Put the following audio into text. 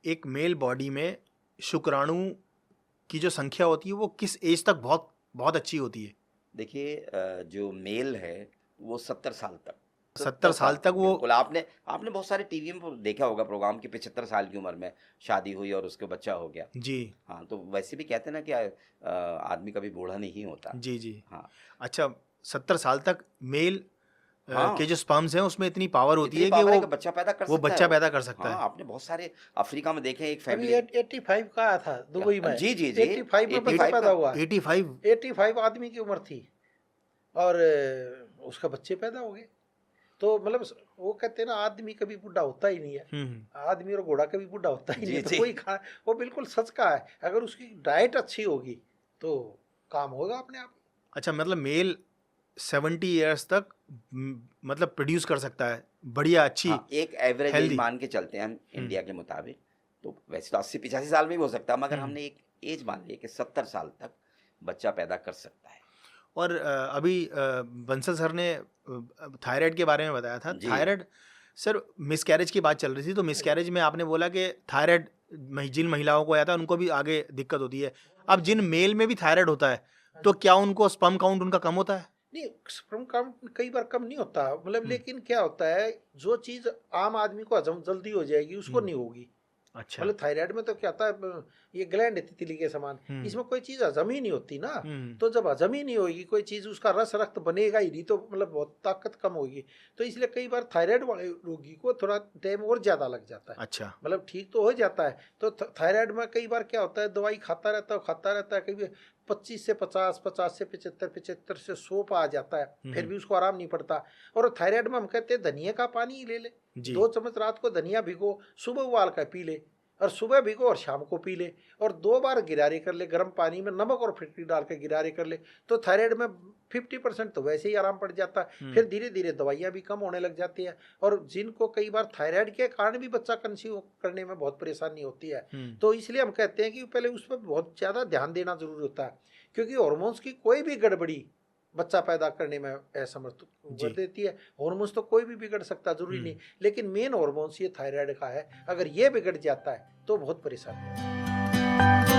एक mail body में शुक्राणु की जो संख्या होती है वो किस एज तक बहुत बहुत अच्छी होती है? देखिए जो मेल है वो 70 साल तक 70 साल तक वो बिल्कुल। आपने आपने बहुत सारे टीवी में देखा होगा प्रोग्राम की 75 साल की उम्र में शादी हुई और उसके बच्चा हो गया। जी हाँ, तो वैसे भी कहते हैं ना कि आदमी कभी बूढ़ा नहीं होता। जी जी। हाँ अच्छा, 70 साल तक मेल के हाँ, जो स्पर्म्स हैं उसमें इतनी पावर होती इतनी है कि पावर है कि बच्चा पैदा कर वो सकता है बच्चा वो। पैदा कर सकता हाँ, है। आपने बहुत सारे अफ्रीका में देखे एक अभी फैमिली। 85 का आया था दुबई में। जी जी जी 85 में बच्चा 85 पैदा का। हुआ। 85? 85 आदमी की उम्र थी और उसका बच्चे पैदा हो गए। तो मतलब वो कहते हैं ना, आदमी कभी बूढ़ा होता ही नहीं है। आदमी और घोड़ा कभी बूढ़ा होता ही नहीं है। जी तो जी कोई खा, वो बिल्कुल सच का है। अगर उसकी डाइट अच्छी होगी तो काम होगा अपने आप। अच्छा, मतलब मेल 70 इयर्स तक मतलब प्रोड्यूस कर सकता है बढ़िया अच्छी हाँ, एक एवरेज एज हेल्दी। मान के चलते हैं हम इंडिया के मुताबिक। तो वैसे तो 80-85 साल में भी हो सकता है, मगर हमने एक एज मान ली कि 70 साल तक बच्चा पैदा कर सकता है। और अभी बंसल सर ने थायराइड के बारे में बताया था। जी। थायराइड सर, मिसकैरेज की बात चल रही थी, तो मिसकैरेज में आपने बोला कि थायराइड जिन महिलाओं को आया था उनको भी आगे दिक्कत होती है। अब जिन मेल में भी थायराइड होता है तो क्या उनको स्पर्म काउंट उनका कम होता है? नहीं, स्पर्म काउंट कई बार कम नहीं होता, मतलब लेकिन क्या होता है, जो चीज आम आदमी को हजम जल्दी हो जाएगी उसको नहीं होगी। अच्छा। मतलब थायराइड में तो क्या होता है, ये ग्लैंड है तितली के समान, इसमें कोई चीज हजम ही नहीं होती ना। तो जब हजम ही नहीं होगी कोई चीज, उसका रस रक्त बनेगा ही नहीं, तो मतलब बहुत ताकत कम होगी। तो इसलिए कई बार थायराइड वाले रोगी को थोड़ा टाइम और ज्यादा लग जाता है। अच्छा। मतलब ठीक तो हो जाता है। तो थायराइड में कई बार क्या होता है, दवाई खाता रहता है, कभी 25 से 50, 50 से 75, 75 से 100 पर आ जाता है, फिर भी उसको आराम नहीं पड़ता। और थायराइड में हम कहते हैं धनिया का पानी ही ले ले। 2 चम्मच रात को धनिया भिगो, सुबह उबाल कर पी ले, और सुबह भिगो और शाम को पी ले, और 2 बार गिरारे कर ले गर्म पानी में, नमक और फिटकरी डाल के गिरारे कर ले। तो थायराइड में 50% तो वैसे ही आराम पड़ जाता है। फिर धीरे धीरे दवाइयाँ भी कम होने लग जाती है। और जिनको कई बार थायराइड के कारण भी बच्चा कंसीव करने में बहुत परेशानी होती है, तो इसलिए हम कहते हैं कि पहले उस पर बहुत ज़्यादा ध्यान देना जरूरी होता है, क्योंकि हार्मोन्स की कोई भी गड़बड़ी बच्चा पैदा करने में असमर्थ कर देती है। हार्मोन्स तो कोई भी बिगड़ सकता, जरूरी नहीं, लेकिन मेन हार्मोन्स ये थायराइड का है, अगर ये बिगड़ जाता है तो बहुत परेशानी है।